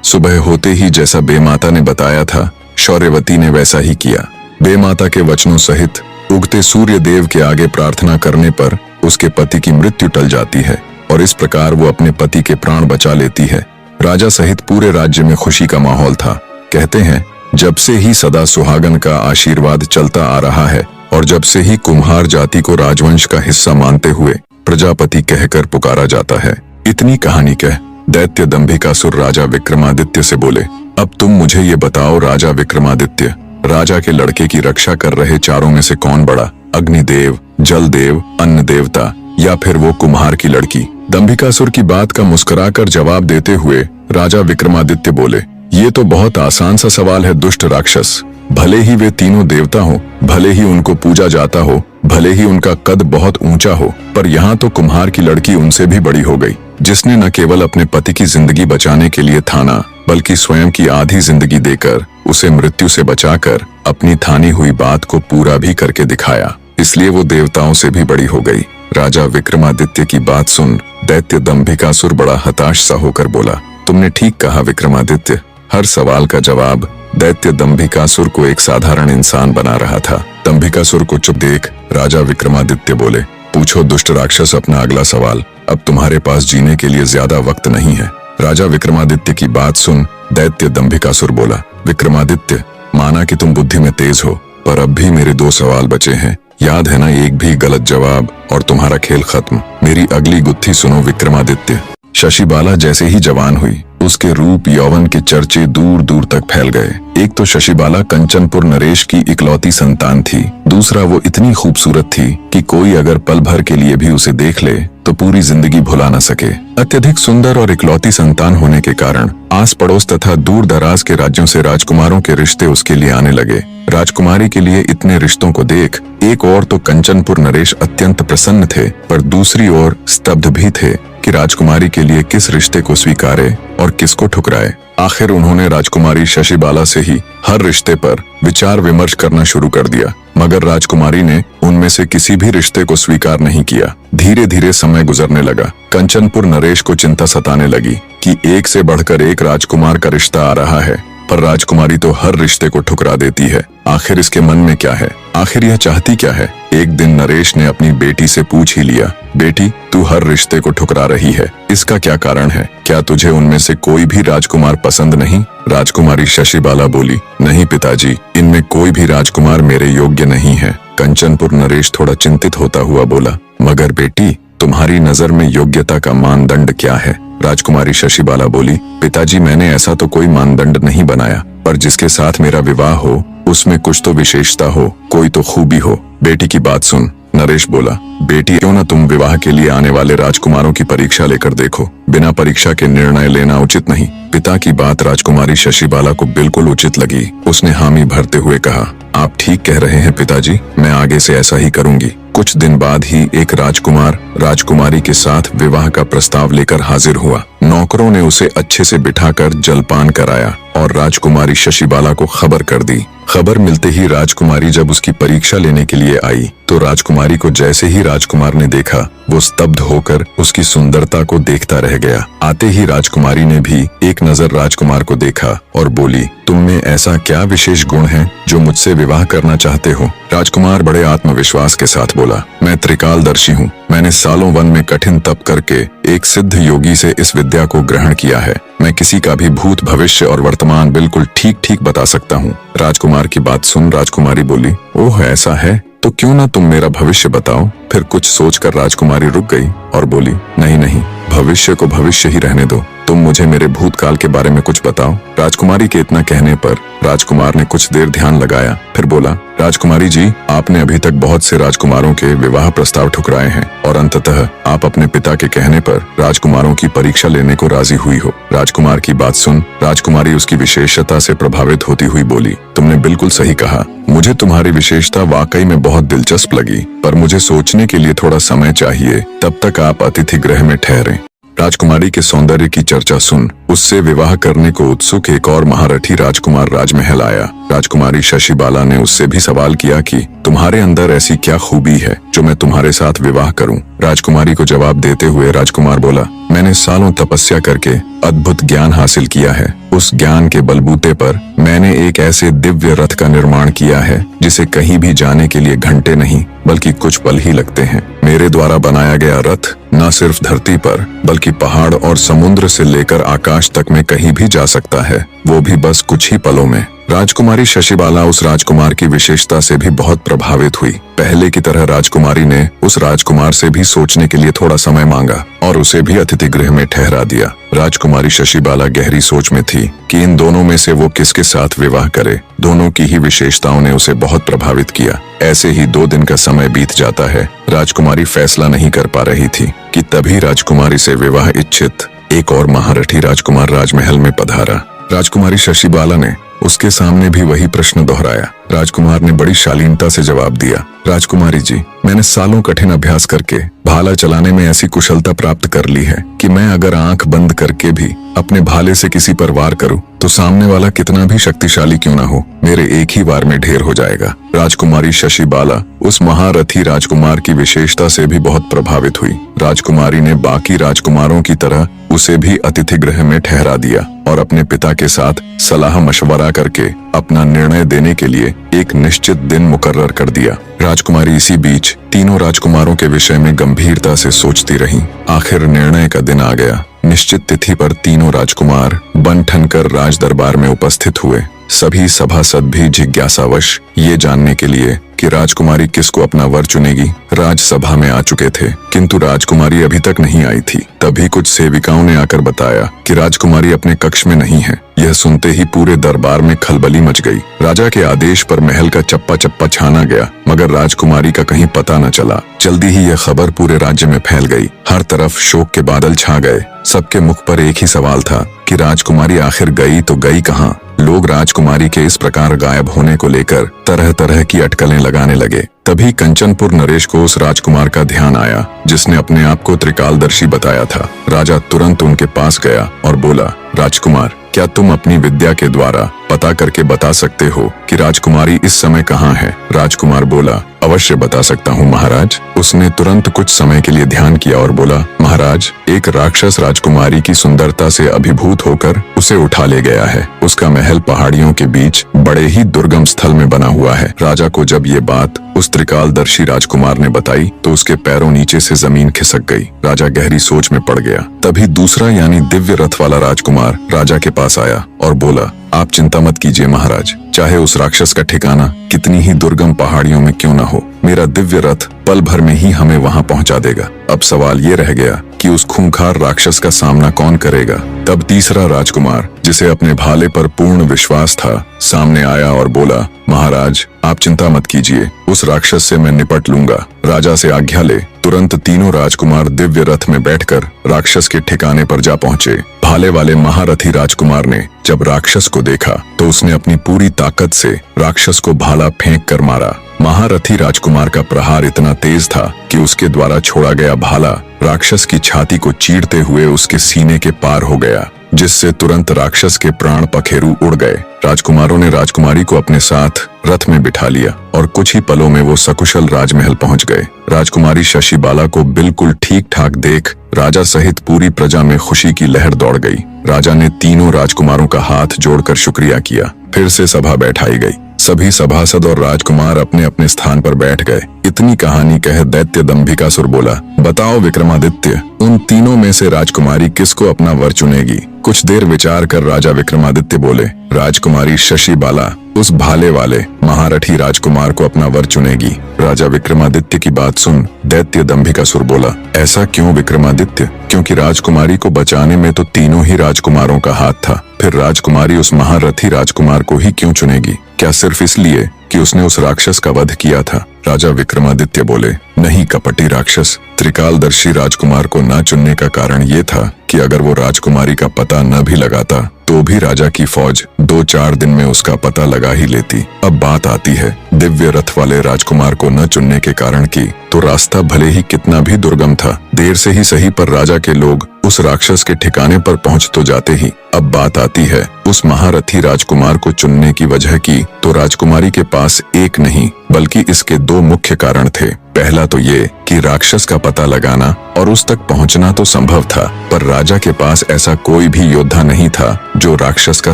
सुबह होते ही जैसा बेमाता ने बताया था, शौर्यवती ने वैसा ही किया। बेमाता के वचनों सहित उगते सूर्य देव के आगे प्रार्थना करने पर उसके पति की मृत्यु टल जाती है और इस प्रकार वो अपने पति के प्राण बचा लेती है। राजा सहित पूरे राज्य में खुशी का माहौल था। कहते हैं जब से ही सदा सुहागन का आशीर्वाद चलता आ रहा है और जब से ही कुम्हार जाति को राजवंश का हिस्सा मानते हुए प्रजापति कहकर पुकारा जाता है। इतनी कहानी कह दैत्य दंभिकासुर राजा विक्रमादित्य से बोले, अब तुम मुझे ये बताओ राजा विक्रमादित्य, राजा के लड़के की रक्षा कर रहे चारों में से कौन बड़ा, अग्निदेव, जलदेव, अन्न देवता या फिर वो कुम्हार की लड़की? दंभिकासुर की बात का मुस्कुराकर जवाब देते हुए राजा विक्रमादित्य बोले, ये तो बहुत आसान सा सवाल है दुष्ट राक्षस। भले ही वे तीनों देवता हो, भले ही उनको पूजा जाता हो, भले ही उनका कद बहुत ऊंचा हो, पर यहाँ तो कुम्हार की लड़की उनसे भी बड़ी हो गई, जिसने न केवल अपने पति की जिंदगी बचाने के लिए ठाना बल्कि स्वयं की आधी जिंदगी देकर उसे मृत्यु से बचाकर अपनी ठानी हुई बात को पूरा भी करके दिखाया, इसलिए वो देवताओं से भी बड़ी हो गई। राजा विक्रमादित्य की बात सुन दैत्य दंभिकासुर बड़ा हताश सा होकर बोला, तुमने ठीक कहा विक्रमादित्य। हर सवाल का जवाब दैत्य दंभिकासुर को एक साधारण इंसान बना रहा था। दंभिकासुर को चुप देख राजा विक्रमादित्य बोले, पूछो दुष्ट राक्षस अपना अगला सवाल, अब तुम्हारे पास जीने के लिए ज्यादा वक्त नहीं है। राजा विक्रमादित्य की बात सुन दैत्य दंभिकासुर बोला, विक्रमादित्य, माना कि तुम बुद्धि में तेज हो, पर अब भी मेरे 2 सवाल बचे हैं, याद है ना? एक भी गलत जवाब और तुम्हारा खेल खत्म। मेरी अगली गुत्थी सुनो विक्रमादित्य। शशिबाला जैसे ही जवान हुई उसके रूप यौवन के चर्चे दूर दूर तक फैल गए। एक तो शशिबाला कंचनपुर नरेश की इकलौती संतान थी, दूसरा वो इतनी खूबसूरत थी कि कोई अगर पल भर के लिए भी उसे देख ले तो पूरी जिंदगी भुला न सके। अत्यधिक सुंदर और इकलौती संतान होने के कारण आस पड़ोस तथा दूर दराज के राज्यों से राजकुमारों के रिश्ते उसके लिए आने लगे। राजकुमारी के लिए इतने रिश्तों को देख एक ओर तो कंचनपुर नरेश अत्यंत प्रसन्न थे, पर दूसरी ओर स्तब्ध भी थे कि राजकुमारी के लिए किस रिश्ते को स्वीकारे और किसको ठुकराए। आखिर उन्होंने राजकुमारी शशिबाला से ही हर रिश्ते पर विचार विमर्श करना शुरू कर दिया, मगर राजकुमारी ने उनमें से किसी भी रिश्ते को स्वीकार नहीं किया। धीरे धीरे समय गुजरने लगा। कंचनपुर नरेश को चिंता सताने लगी कि एक से बढ़कर एक राजकुमार का रिश्ता आ रहा है, पर राजकुमारी तो हर रिश्ते को ठुकरा देती है। आखिर इसके मन में क्या है? आखिर यह चाहती क्या है? एक दिन नरेश ने अपनी बेटी से पूछ ही लिया, बेटी, तू हर रिश्ते को ठुकरा रही है, इसका क्या कारण है? क्या तुझे उनमें से कोई भी राजकुमार पसंद नहीं? राजकुमारी शशिबाला बोली, नहीं पिताजी, इनमें कोई भी राजकुमार मेरे योग्य नहीं है। कंचनपुर नरेश थोड़ा चिंतित होता हुआ बोला, मगर बेटी, तुम्हारी नजर में योग्यता का मानदंड क्या है? राजकुमारी शशिबाला बोली, पिताजी, मैंने ऐसा तो कोई मानदंड नहीं बनाया, पर जिसके साथ मेरा विवाह हो उसमें कुछ तो विशेषता हो, कोई तो खूबी हो। बेटी की बात सुन नरेश बोला, बेटी, क्यों न तुम विवाह के लिए आने वाले राजकुमारों की परीक्षा लेकर देखो, बिना परीक्षा के निर्णय लेना उचित नहीं। पिता की बात राजकुमारी शशिबाला को बिल्कुल उचित लगी। उसने हामी भरते हुए कहा, आप ठीक कह रहे हैं पिताजी, मैं आगे से ऐसा ही करूंगी। कुछ दिन बाद ही एक राजकुमार राजकुमारी के साथ विवाह का प्रस्ताव लेकर हाजिर हुआ। नौकरों ने उसे अच्छे से बिठाकर जलपान कराया और राजकुमारी शशिबाला को खबर कर दी। खबर मिलते ही राजकुमारी जब उसकी परीक्षा लेने के लिए आई तो राजकुमारी को जैसे ही राजकुमार ने देखा वो स्तब्ध होकर उसकी सुंदरता को देखता रह गया। आते ही राजकुमारी ने भी एक नजर राजकुमार को देखा और बोली, तुम में ऐसा क्या विशेष गुण है जो मुझसे विवाह करना चाहते हो? राजकुमार बड़े आत्मविश्वास के साथ बोला, मैं त्रिकालदर्शी हूँ, मैंने सालों वन में कठिन तप करके एक सिद्ध योगी से इस विद्या को ग्रहण किया है। मैं किसी का भी भूत, भविष्य और वर्तमान बिल्कुल ठीक ठीक बता सकता हूँ। राजकुमार की बात सुन राजकुमारी बोली, ओह ऐसा है तो क्यों ना तुम मेरा भविष्य बताओ। फिर कुछ सोचकर राजकुमारी रुक गई और बोली, नहीं नहीं, भविष्य को भविष्य ही रहने दो, तुम मुझे मेरे भूतकाल के बारे में कुछ बताओ। राजकुमारी के इतना कहने पर राजकुमार ने कुछ देर ध्यान लगाया, फिर बोला, राजकुमारी जी, आपने अभी तक बहुत से राजकुमारों के विवाह प्रस्ताव ठुकराए हैं और अंततः आप अपने पिता के कहने पर राजकुमारों की परीक्षा लेने को राजी हुई हो। राजकुमार की बात सुन राजकुमारी उसकी विशेषता से प्रभावित होती हुई बोली, तुमने बिल्कुल सही कहा, मुझे तुम्हारी विशेषता वाकई में बहुत दिलचस्प लगी, पर मुझे सोचने के लिए थोड़ा समय चाहिए, तब तक आप अतिथि गृह में ठहरें। राजकुमारी के सौंदर्य की चर्चा सुन उससे विवाह करने को उत्सुक एक और महारथी राजकुमार राजमहल आया। राजकुमारी शशिबाला ने उससे भी सवाल किया कि तुम्हारे अंदर ऐसी क्या खूबी है जो मैं तुम्हारे साथ विवाह करूं? राजकुमारी को जवाब देते हुए राजकुमार बोला, मैंने सालों तपस्या करके अद्भुत ज्ञान हासिल किया है। उस ज्ञान के बलबूते पर मैंने एक ऐसे दिव्य रथ का निर्माण किया है जिसे कहीं भी जाने के लिए घंटे नहीं बल्कि कुछ पल ही लगते हैं। मेरे द्वारा बनाया गया रथ न सिर्फ धरती पर बल्कि पहाड़ और समुद्र से लेकर आकाश तक में कहीं भी जा सकता है, वो भी बस कुछ ही पलों में। राजकुमारी शशिबाला उस राजकुमार की विशेषता से भी बहुत प्रभावित हुई। पहले की तरह राजकुमारी ने उस राजकुमार से भी सोचने के लिए थोड़ा समय मांगा और उसे भी अतिथि गृह में ठहरा दिया। राजकुमारी शशिबाला गहरी सोच में थी कि इन दोनों में से वो किसके साथ विवाह करे। दोनों की ही विशेषताओं ने उसे बहुत प्रभावित किया। ऐसे ही 2 दिन का समय बीत जाता है। राजकुमारी फैसला नहीं कर पा रही थी कि तभी राजकुमारी से विवाह इच्छित एक और महारथी राजकुमार राजमहल में पधारा। राजकुमारी शशिबाला ने उसके सामने भी वही प्रश्न दोहराया। राजकुमार ने बड़ी शालीनता से जवाब दिया, राजकुमारी जी, मैंने सालों कठिन अभ्यास करके भाला चलाने में ऐसी कुशलता प्राप्त कर ली है कि मैं अगर आंख बंद करके भी अपने भाले से किसी पर वार करूं तो सामने वाला कितना भी शक्तिशाली क्यों ना हो, मेरे एक ही वार में ढेर हो जाएगा। राजकुमारी शशिबाला उस महारथी राजकुमार की विशेषता से भी बहुत प्रभावित हुई। राजकुमारी ने बाकी राजकुमारों की तरह उसे भी अतिथि गृह में ठहरा दिया और अपने पिता के साथ सलाह मशवरा करके अपना निर्णय देने के लिए एक निश्चित दिन मुकर्रर कर दिया। राजकुमारी इसी बीच तीनों राजकुमारों के विषय में गंभीरता से सोचती रही। आखिर निर्णय का दिन आ गया। निश्चित तिथि पर तीनों राजकुमार बन ठनकर राज दरबार में उपस्थित हुए। सभी सभासद भी जिज्ञासावश ये जानने के लिए कि राजकुमारी किसको अपना वर चुनेगी राजसभा में आ चुके थे, किंतु राजकुमारी अभी तक नहीं आई थी। तभी कुछ सेविकाओं ने आकर बताया कि राजकुमारी अपने कक्ष में नहीं है। यह सुनते ही पूरे दरबार में खलबली मच गई। राजा के आदेश पर महल का चप्पा चप्पा छाना गया, मगर राजकुमारी का कहीं पता न चला। जल्दी ही यह खबर पूरे राज्य में फैल गई। हर तरफ शोक के बादल छा गए। सबके मुख पर एक ही सवाल था कि राजकुमारी आखिर गई तो गई कहाँ। लोग राजकुमारी के इस प्रकार गायब होने को लेकर तरह तरह की अटकलें लगाने लगे। तभी कंचनपुर नरेश को उस राजकुमार का ध्यान आया जिसने अपने आप को त्रिकालदर्शी बताया था। राजा तुरंत उनके पास गया और बोला, राजकुमार, क्या तुम अपनी विद्या के द्वारा पता करके बता सकते हो कि राजकुमारी इस समय कहाँ है? राजकुमार बोला, अवश्य बता सकता हूँ महाराज। उसने तुरंत कुछ समय के लिए ध्यान किया और बोला, महाराज, एक राक्षस राजकुमारी की सुंदरता से अभिभूत होकर उसे उठा ले गया है। उसका महल पहाड़ियों के बीच बड़े ही दुर्गम स्थल में बना हुआ है। राजा को जब ये बात उस त्रिकालदर्शी राजकुमार ने बताई तो उसके पैरों नीचे से जमीन खिसक गई। राजा गहरी सोच में पड़ गया। तभी दूसरा यानी दिव्य रथ वाला राजकुमार राजा के पास आया और बोला, आप चिंता मत कीजिए महाराज, चाहे उस राक्षस का ठिकाना कितनी ही दुर्गम पहाड़ियों में क्यों न हो, मेरा दिव्य रथ पल भर में ही हमें वहां पहुंचा देगा। अब सवाल ये रह गया कि उस खूंखार राक्षस का सामना कौन करेगा। तब तीसरा राजकुमार, जिसे अपने भाले पर पूर्ण विश्वास था, सामने आया और बोला, महाराज, आप चिंता मत कीजिए, उस राक्षस से मैं निपट लूंगा। राजा से आज्ञा ले तुरंत तीनों राजकुमार दिव्य रथ में बैठकर राक्षस के ठिकाने पर जा पहुंचे। भाले वाले महारथी राजकुमार ने जब राक्षस को देखा तो उसने अपनी पूरी ताकत से राक्षस को भाला फेंक कर मारा। महारथी राजकुमार का प्रहार इतना तेज था कि उसके द्वारा छोड़ा गया भाला राक्षस की छाती को चीरते हुए उसके सीने के पार हो गया, जिससे तुरंत राक्षस के प्राण पखेरु उड़ गए। राजकुमारों ने राजकुमारी को अपने साथ रथ में बिठा लिया और कुछ ही पलों में वो सकुशल राजमहल पहुंच गए। राजकुमारी शशिबाला को बिल्कुल ठीक ठाक देख राजा सहित पूरी प्रजा में खुशी की लहर दौड़ गई। राजा ने तीनों राजकुमारों का हाथ जोड़कर शुक्रिया किया। फिर से सभा बैठाई गई। सभी सभासद और राजकुमार अपने अपने स्थान पर बैठ गए। इतनी कहानी कह दैत्य दंभिकासुर बोला, बताओ विक्रमादित्य, उन तीनों में से राजकुमारी किसको अपना वर चुनेगी? कुछ देर विचार कर राजा विक्रमादित्य बोले, राजकुमारी शशिबाला उस भाले वाले महारथी राजकुमार को अपना वर चुनेगी। राजा विक्रमादित्य की बात सुन दैत्य दंभिकासुर बोला, ऐसा क्यों विक्रमादित्य? क्योंकि राजकुमारी को बचाने में तो तीनों ही राजकुमारों का हाथ था, फिर राजकुमारी उस महारथी राजकुमार को ही क्यों चुनेगी? क्या सिर्फ इसलिए कि उसने उस राक्षस का वध किया था? राजा विक्रमादित्य बोले, नहीं कपटी राक्षस, त्रिकालदर्शी राजकुमार को न चुनने का कारण ये था कि अगर वो राजकुमारी का पता न भी लगाता तो भी राजा की फौज 2-4 दिन में उसका पता लगा ही लेती। अब बात आती है दिव्य रथ वाले राजकुमार को न चुनने के कारण की, तो रास्ता भले ही कितना भी दुर्गम था, देर से ही सही पर राजा के लोग उस राक्षस के ठिकाने पर पहुंच तो जाते ही। अब बात आती है उस महारथी राजकुमार को चुनने की वजह की, तो राजकुमारी के पास एक नहीं बल्कि इसके दो मुख्य कारण थे। पहला तो ये कि राक्षस का पता लगाना और उस तक पहुंचना तो संभव था, पर राजा के पास ऐसा कोई भी योद्धा नहीं था जो राक्षस का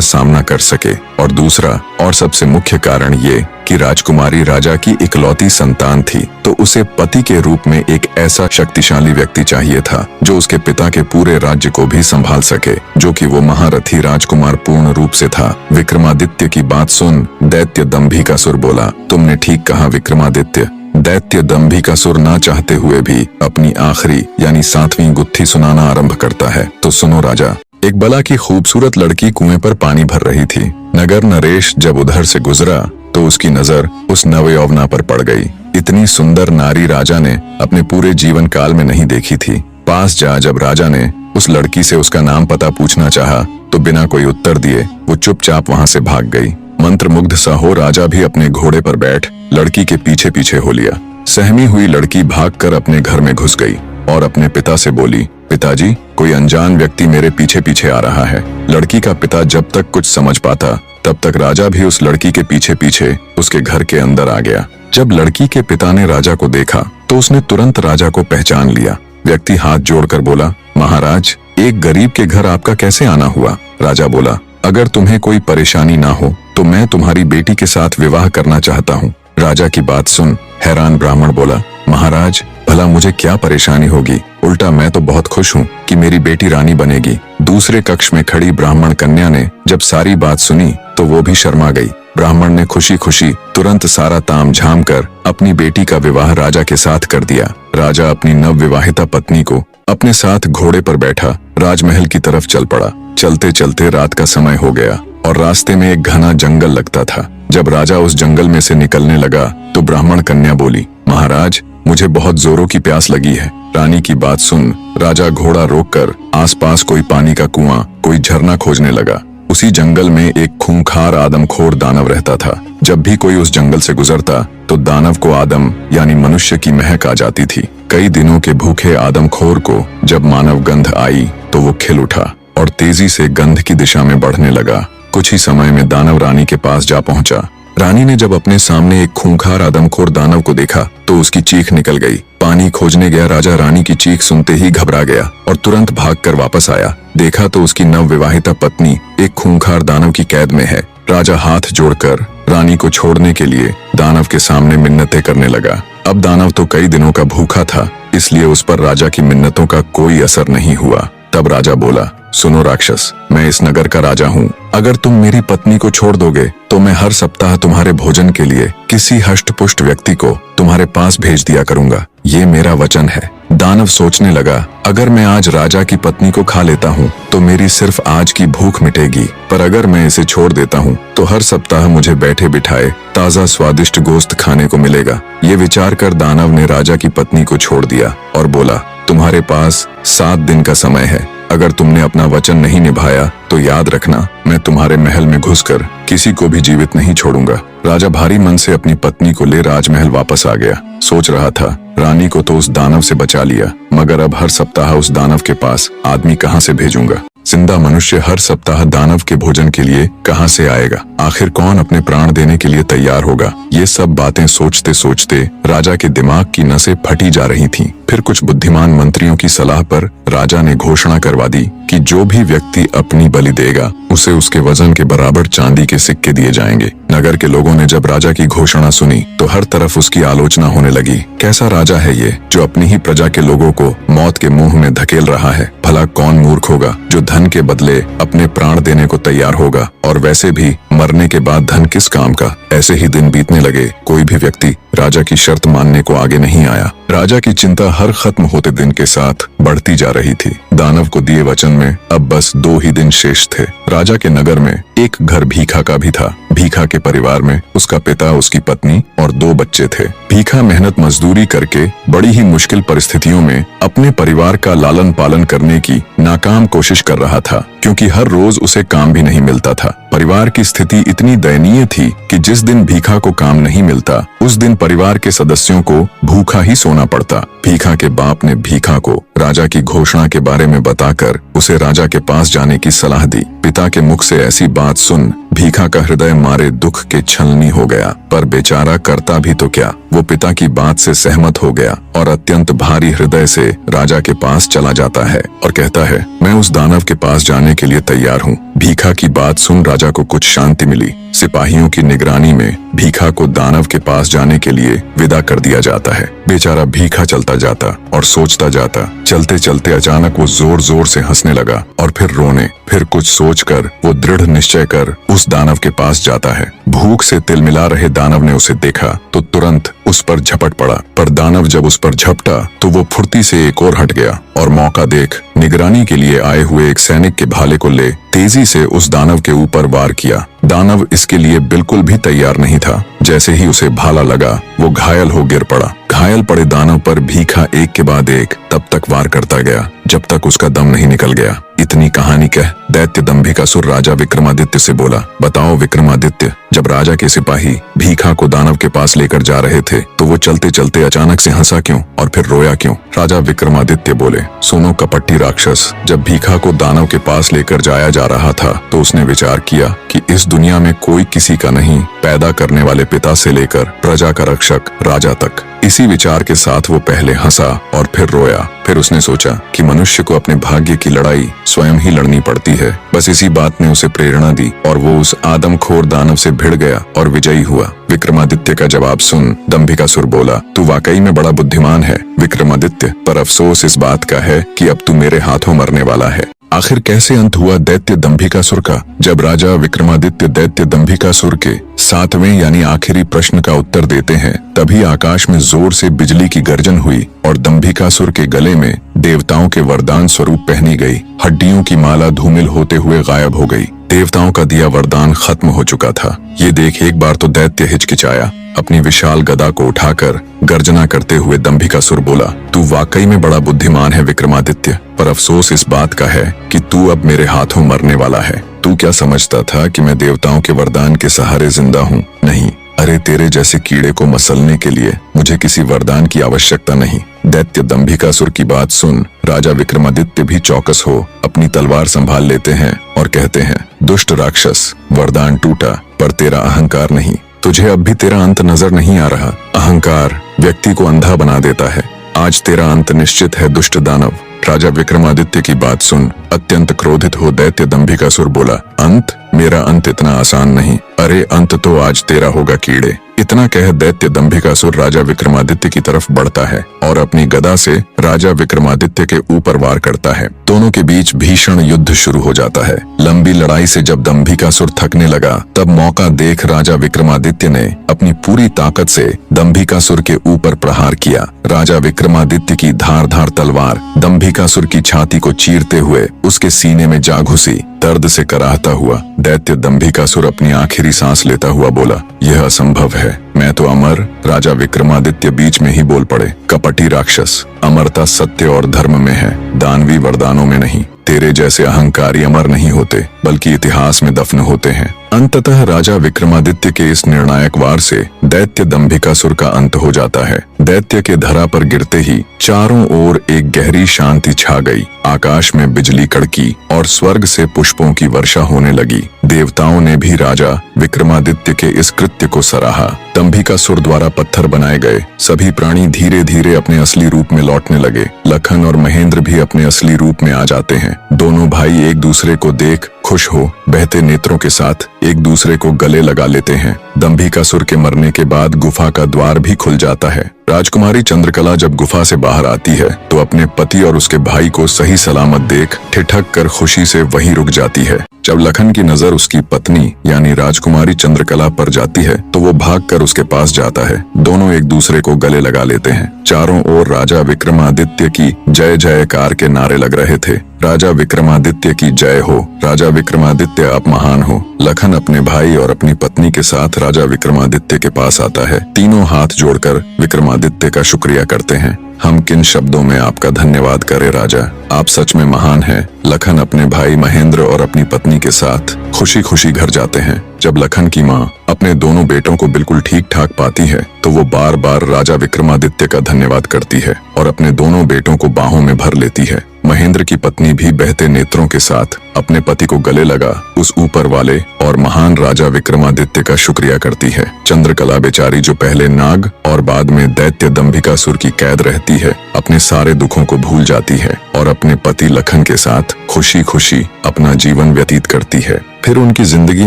सामना कर सके। और दूसरा और सबसे मुख्य कारण ये कि राजकुमारी राजा की इकलौती संतान थी, तो उसे पति के रूप में एक ऐसा शक्तिशाली व्यक्ति चाहिए था जो उसके पिता के पूरे राज्य को भी संभाल सके, जो कि वो महारथी राजकुमार पूर्ण रूप से था। विक्रमादित्य की बात सुन दैत्य दंभिकासुर बोला, तुमने ठीक कहा विक्रमादित्य। दैत्य दंभिकासुर ना चाहते हुए भी अपनी आखिरी यानी 7वीं गुत्थी सुनाना आरंभ करता है। तो सुनो राजा। एक बला की खूबसूरत लड़की कुएं पर पानी भर रही थी। नगर नरेश जब उधर से गुजरा तो उसकी नजर उस नवयौवना पर पड़ गई। इतनी सुंदर नारी राजा ने अपने पूरे जीवन काल में नहीं देखी थी। पास जा जब राजा ने उस लड़की से उसका नाम पता पूछना चाहा तो बिना कोई उत्तर दिए वो चुपचाप वहां से भाग गई। मंत्रमुग्ध सा हो राजा भी अपने घोड़े पर बैठ लड़की के पीछे पीछे हो लिया। सहमी हुई लड़की भागकर अपने घर में घुस गई और अपने पिता से बोली, पिताजी, कोई अनजान व्यक्ति मेरे पीछे पीछे आ रहा है। लड़की का पिता जब तक कुछ समझ पाता तब तक राजा भी उस लड़की के पीछे पीछे उसके घर के अंदर आ गया। जब लड़की के पिता ने राजा को देखा तो उसने तुरंत राजा को पहचान लिया। व्यक्ति हाथ जोड़कर बोला, महाराज, एक गरीब के घर आपका कैसे आना हुआ? राजा बोला, अगर तुम्हें कोई परेशानी ना हो तो मैं तुम्हारी बेटी के साथ विवाह करना चाहता हूँ। राजा की बात सुन हैरान ब्राह्मण बोला, महाराज, भला मुझे क्या परेशानी होगी? उल्टा मैं तो बहुत खुश हूँ कि मेरी बेटी रानी बनेगी। दूसरे कक्ष में खड़ी ब्राह्मण कन्या ने जब सारी बात सुनी तो वो भी शर्मा गई। ब्राह्मण ने खुशी खुशी तुरंत सारा ताम झाम कर अपनी बेटी का विवाह राजा के साथ कर दिया। राजा अपनी नवविवाहिता पत्नी को अपने साथ घोड़े पर बैठा राजमहल की तरफ चल पड़ा। चलते चलते रात का समय हो गया और रास्ते में एक घना जंगल लगता था। जब राजा उस जंगल में से निकलने लगा तो ब्राह्मण कन्या बोली, महाराज, मुझे बहुत जोरों की प्यास लगी है। रानी की बात सुन राजा घोड़ा रोककर आसपास कोई पानी का कुआं, कोई झरना खोजने लगा। उसी जंगल में एक खूंखार आदमखोर दानव रहता था। जब भी कोई उस जंगल से गुजरता तो दानव को आदम यानी मनुष्य की महक आ जाती थी। कई दिनों के भूखे आदमखोर को जब मानव गंध आई तो वो खिल उठा और तेजी से गंध की दिशा में बढ़ने लगा। कुछ ही समय में दानव रानी के पास जा पहुंचा। रानी ने जब अपने सामने एक खूंखार आदमखोर दानव को देखा तो उसकी चीख निकल गई। पानी खोजने गया राजा रानी की चीख सुनते ही घबरा गया और तुरंत भागकर वापस आया। देखा तो उसकी नवविवाहिता पत्नी एक खूंखार दानव की कैद में है। राजा हाथ जोड़कर रानी को छोड़ने के लिए दानव के सामने मिन्नतें करने लगा। अब दानव तो कई दिनों का भूखा था, इसलिए उस पर राजा की मिन्नतों का कोई असर नहीं हुआ। तब राजा बोला, सुनो राक्षस, मैं इस नगर का राजा हूँ। अगर तुम मेरी पत्नी को छोड़ दोगे तो मैं हर सप्ताह तुम्हारे भोजन के लिए किसी हष्टपुष्ट व्यक्ति को तुम्हारे पास भेज दिया करूंगा। ये मेरा वचन है। दानव सोचने लगा, अगर मैं आज राजा की पत्नी को खा लेता हूँ तो मेरी सिर्फ आज की भूख मिटेगी, पर अगर मैं इसे छोड़ देता हूँ तो हर सप्ताह मुझे बैठे बिठाए ताजा स्वादिष्ट गोश्त खाने को मिलेगा। ये विचार कर दानव ने राजा की पत्नी को छोड़ दिया और बोला, तुम्हारे पास 7 दिन का समय है। अगर तुमने अपना वचन नहीं निभाया तो याद रखना, मैं तुम्हारे महल में घुसकर किसी को भी जीवित नहीं छोड़ूंगा। राजा भारी मन से अपनी पत्नी को ले राजमहल वापस आ गया। सोच रहा था, रानी को तो उस दानव से बचा लिया, मगर अब हर सप्ताह उस दानव के पास आदमी कहाँ से भेजूंगा? जिंदा मनुष्य हर सप्ताह दानव के भोजन के लिए कहाँ से आएगा? आखिर कौन अपने प्राण देने के लिए तैयार होगा? ये सब बातें सोचते सोचते राजा के दिमाग की नसें फटी जा रही थीं। फिर कुछ बुद्धिमान मंत्रियों की सलाह पर राजा ने घोषणा करवा दी कि जो भी व्यक्ति अपनी बलि देगा उसे उसके वजन के बराबर चांदी के सिक्के दिए जाएंगे। नगर के लोगों ने जब राजा की घोषणा सुनी तो हर तरफ उसकी आलोचना होने लगी। कैसा राजा है ये जो अपनी ही प्रजा के लोगों को मौत के मुंह में धकेल रहा है? भला कौन मूर्ख होगा जो धन के बदले अपने प्राण देने को तैयार होगा? और वैसे भी मरने के बाद धन किस काम का? ऐसे ही दिन बीतने लगे। कोई भी व्यक्ति राजा की शर्त मानने को आगे नहीं आया। राजा की चिंता हर खत्म होते दिन के साथ बढ़ती जा रही थी। दानव को दिए वचन में अब बस 2 ही दिन शेष थे। राजा के नगर में एक घर भीखा का भी था। भीखा के परिवार में उसका पिता, उसकी पत्नी और 2 बच्चे थे। भीखा मेहनत मजदूरी करके बड़ी ही मुश्किल परिस्थितियों में अपने परिवार का लालन पालन करने की नाकाम कोशिश कर रहा था, क्योंकि हर रोज उसे काम भी नहीं मिलता था। परिवार की स्थिति इतनी दयनीय थी कि जिस दिन भीखा को काम नहीं मिलता उस दिन परिवार के सदस्यों को भूखा ही सोना पड़ता। भीखा के बाप ने भीखा को राजा की घोषणा के बारे में बताकर उसे राजा के पास जाने की सलाह दी। पिता के मुख से ऐसी बात सुन भीखा का हृदय मारे दुख के छलनी हो गया, पर बेचारा करता भी तो क्या। वो पिता की बात से सहमत हो गया और अत्यंत भारी हृदय से राजा के पास चला जाता है और कहता है, मैं उस दानव के पास जाने के लिए तैयार हूँ। भीखा की बात सुन राजा को कुछ शांति मिली। सिपाहियों की निगरानी में भीखा को दानव के पास जाने के लिए विदा कर दिया जाता है। बेचारा भीखा चलता जाता और सोचता जाता। चलते चलते अचानक वो जोर जोर से हंसने लगा और फिर रोने। फिर कुछ सोचकर वो दृढ़ निश्चय कर उस दानव के पास जाता है। भूख से तिलमिला रहे दानव ने उसे देखा तो तुरंत उस पर झपट पड़ा, पर दानव जब उस पर झपटा तो वो फुर्ती से एक और हट गया और मौका देख निगरानी के लिए आए हुए एक सैनिक के भाले को ले तेजी से उस दानव के ऊपर वार किया। दानव इसके लिए बिल्कुल भी तैयार नहीं था। जैसे ही उसे भाला लगा वो घायल हो गिर पड़ा। घायल पड़े दानव पर भीखा एक के बाद एक तब तक वार करता गया जब तक उसका दम नहीं निकल गया। इतनी कहानी कह दैत्य दंभिकासुर राजा विक्रमादित्य से बोला, बताओ विक्रमादित्य, जब राजा के सिपाही भीखा को दानव के पास लेकर जा रहे थे तो वो चलते चलते अचानक से हंसा क्यों और फिर रोया क्यों? राजा विक्रमादित्य बोले, सुनो कपटी राक्षस, जब भीखा को दानव के पास लेकर जाया जा रहा था तो उसने विचार किया कि इस दुनिया में कोई किसी का नहीं, पैदा करने वाले पिता से लेकर प्रजा का रक्षक राजा तक। इसी विचार के साथ वो पहले हंसा और फिर रोया। फिर उसने सोचा कि मनुष्य को अपने भाग्य की लड़ाई स्वयं ही लड़नी पड़ती है। बस इसी बात ने उसे प्रेरणा दी और वो उस आदमखोर दानव से भिड़ गया और विजयी हुआ। विक्रमादित्य का जवाब सुन दंभिकासुर बोला, तू वाकई में बड़ा बुद्धिमान है विक्रमादित्य, पर अफसोस इस बात का है कि अब तू मेरे हाथों मरने वाला है। आखिर कैसे अंत हुआ दैत्य दंभिकासुर का? जब राजा विक्रमादित्य दैत्य दंभिकासुर के 7वें यानी आखिरी प्रश्न का उत्तर देते हैं तभी आकाश में जोर से बिजली की गर्जन हुई और दंभिकासुर के गले में देवताओं के वरदान स्वरूप पहनी गई हड्डियों की माला धूमिल होते हुए गायब हो गई। देवताओं का दिया वरदान खत्म हो चुका था। ये देख एक बार तो दैत्य हिचकिचाया। अपनी विशाल गदा को उठाकर गर्जना करते हुए दंभिकासुर बोला, तू वाकई में बड़ा बुद्धिमान है विक्रमादित्य, पर अफसोस इस बात का है कि तू अब मेरे हाथों मरने वाला है। तू क्या समझता था कि मैं देवताओं के वरदान के सहारे जिंदा हूँ? नहीं, अरे तेरे जैसे कीड़े को मसलने के लिए मुझे किसी वरदान की आवश्यकता नहीं। दैत्य दंभिकासुर की बात सुन राजा विक्रमादित्य भी चौकस हो अपनी तलवार संभाल लेते हैं और कहते हैं, दुष्ट राक्षस, वरदान टूटा पर तेरा अहंकार नहीं। तुझे अब भी तेरा अंत नजर नहीं आ रहा। अहंकार व्यक्ति को अंधा बना देता है। आज तेरा अंत निश्चित है दुष्ट दानव। राजा विक्रमादित्य की बात सुन अत्यंत क्रोधित हो दैत्य दंभिकासुर बोला, अंत? मेरा अंत इतना आसान नहीं। अरे अंत तो आज तेरा होगा कीड़े। इतना कह दैत्य दंभिकासुर राजा विक्रमादित्य की तरफ बढ़ता है और अपनी गदा से राजा विक्रमादित्य के ऊपर वार करता है। दोनों के बीच भीषण युद्ध शुरू हो जाता है। लंबी लड़ाई से जब दंभिकासुर थकने लगा तब मौका देख राजा विक्रमादित्य ने अपनी पूरी ताकत से दंभिकासुर के ऊपर प्रहार किया। राजा विक्रमादित्य की धारदार तलवार दंभिकासुर की छाती को चीरते हुए उसके सीने में जा घुसी। दर्द से कराहता हुआ दैत्य दंभिकासुर अपनी आखिरी सांस लेता हुआ बोला, यह असंभव है, मैं तो अमर। राजा विक्रमादित्य बीच में ही बोल पड़े, कपटी राक्षस, अमरता सत्य और धर्म में है, दानवी वरदानों में नहीं। तेरे जैसे अहंकारी अमर नहीं होते बल्कि इतिहास में दफन होते हैं। अंततः राजा विक्रमादित्य के इस निर्णायक वार से दैत्य दंभिकासुर का अंत हो जाता है। दैत्य के धरा पर गिरते ही चारों ओर एक गहरी शांति छा गई। आकाश में बिजली कड़की और स्वर्ग से पुष्पों की वर्षा होने लगी। देवताओं ने भी राजा विक्रमादित्य के इस कृत्य को सराहा। दंभिकासुर द्वारा पत्थर बनाए गए सभी प्राणी धीरे धीरे अपने असली रूप में लौटने लगे। लखन और महेंद्र भी अपने असली रूप में आ जाते हैं। दोनों भाई एक दूसरे को देख खुश हो बहते नेत्रों के साथ एक दूसरे को गले लगा लेते हैं। दंभिकासुर के मरने के बाद गुफा का द्वार भी खुल जाता है। राजकुमारी चंद्रकला जब गुफा से बाहर आती है तो अपने पति और उसके भाई को सही सलामत देख ठिठक कर खुशी से वहीं रुक जाती है। जब लखन की नजर उसकी पत्नी यानी राजकुमारी चंद्रकला पर जाती है तो वो भागकर उसके पास जाता है। दोनों एक दूसरे को गले लगा लेते हैं। चारों ओर राजा विक्रमादित्य की जय जयकार के नारे लग रहे थे। राजा विक्रमादित्य की जय हो, राजा विक्रमादित्य आप महान हो। लखन अपने भाई और अपनी पत्नी के साथ राजा विक्रमादित्य के पास आता है। तीनों हाथ जोड़कर विक्रमादित्य का शुक्रिया करते हैं। हम किन शब्दों में आपका धन्यवाद करें राजा, आप सच में महान हैं। लखन अपने भाई महेंद्र और अपनी पत्नी के साथ खुशी खुशी घर जाते हैं। जब लखन की माँ अपने दोनों बेटों को बिल्कुल ठीक ठाक पाती है तो वो बार बार राजा विक्रमादित्य का धन्यवाद करती है और अपने दोनों बेटों को बाहों में भर लेती है। महेंद्र की पत्नी भी बहते नेत्रों के साथ अपने पति को गले लगा उस ऊपर वाले और महान राजा विक्रमादित्य का शुक्रिया करती है। चंद्रकला बेचारी, जो पहले नाग और बाद में दैत्य दंभिकासुर की कैद रहती है, अपने सारे दुखों को भूल जाती है और अपने पति लखन के साथ खुशी खुशी अपना जीवन व्यतीत करती है। फिर उनकी जिंदगी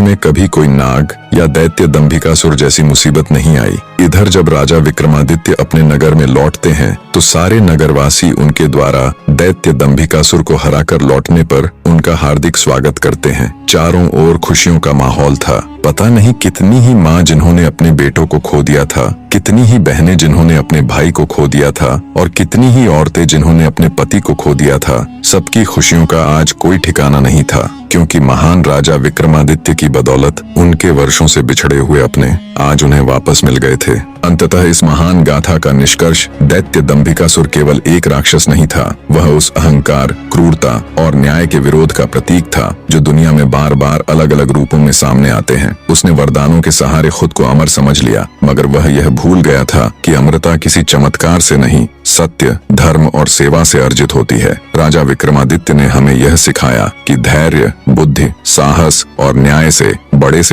में कभी कोई नाग या दैत्य दंभिकासुर जैसी मुसीबत नहीं आई। इधर जब राजा विक्रमादित्य अपने नगर में लौटते हैं तो सारे नगरवासी उनके द्वारा दैत्य दंभिकासुर को हराकर लौटने पर उनका हार्दिक स्वागत करते हैं। चारों ओर खुशियों का माहौल था। पता नहीं कितनी ही माँ जिन्होंने अपने बेटों को खो दिया था, कितनी ही बहनें जिन्होंने अपने भाई को खो दिया था और कितनी ही औरतें जिन्होंने अपने पति को खो दिया था। सबकी खुशियों का आज कोई ठिकाना नहीं था, क्योंकि महान राजा विक्रमादित्य की बदौलत उनके वर्षों से बिछड़े हुए अपने आज उन्हें वापस मिल गए थे। अंततः इस महान गाथा का निष्कर्ष दैत्य दंभिकासुर केवल एक राक्षस नहीं था, वह उस अहंकार, क्रूरता और न्याय के विरोध का प्रतीक था जो दुनिया में बार बार अलग अलग रूपों में सामने आते हैं। उसने वरदानों के सहारे खुद को अमर समझ लिया, मगर वह यह भूल गया था कि अमरता किसी चमत्कार से नहीं, सत्य, धर्म और सेवा से अर्जित होती है। राजा विक्रमादित्य ने हमें यह सिखाया कि धैर्य, बुद्धि, साहस और न्याय से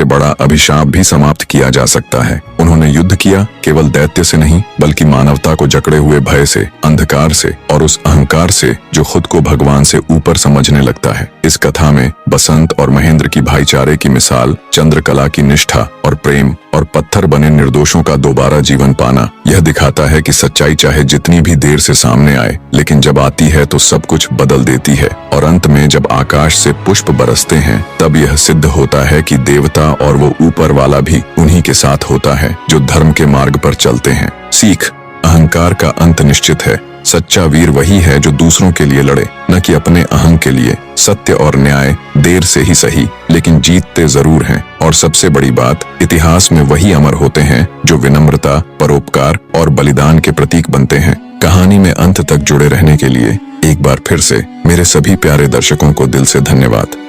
बड़ा अभिशाप भी समाप्त किया जा सकता है। उन्होंने युद्ध किया केवल दैत्य से नहीं, बल्कि मानवता को जकड़े हुए भय से, अंधकार से और उस अहंकार से जो खुद को भगवान से ऊपर समझने लगता है। इस कथा में बसंत और महेंद्र की भाईचारे की मिसाल, चंद्रकला की निष्ठा और प्रेम और पत्थर बने निर्दोषों का दोबारा जीवन पाना यह दिखाता है कि सच्चाई चाहे जितनी भी देर से सामने आए, लेकिन जब आती है तो सब कुछ बदल देती है। और अंत में जब आकाश से पुष्प बरसते हैं तब यह सिद्ध होता है कि देवता और वो ऊपर वाला भी उन्हीं के साथ होता है जो धर्म के मार्ग पर चलते हैं। सीख, अहंकार का अंत निश्चित है। सच्चा वीर वही है जो दूसरों के लिए लड़े, न कि अपने अहं के लिए। सत्य और न्याय देर से ही सही, लेकिन जीतते जरूर हैं। और सबसे बड़ी बात, इतिहास में वही अमर होते हैं जो विनम्रता, परोपकार और बलिदान के प्रतीक बनते हैं। कहानी में अंत तक जुड़े रहने के लिए एक बार फिर से मेरे सभी प्यारे दर्शकों को दिल से धन्यवाद।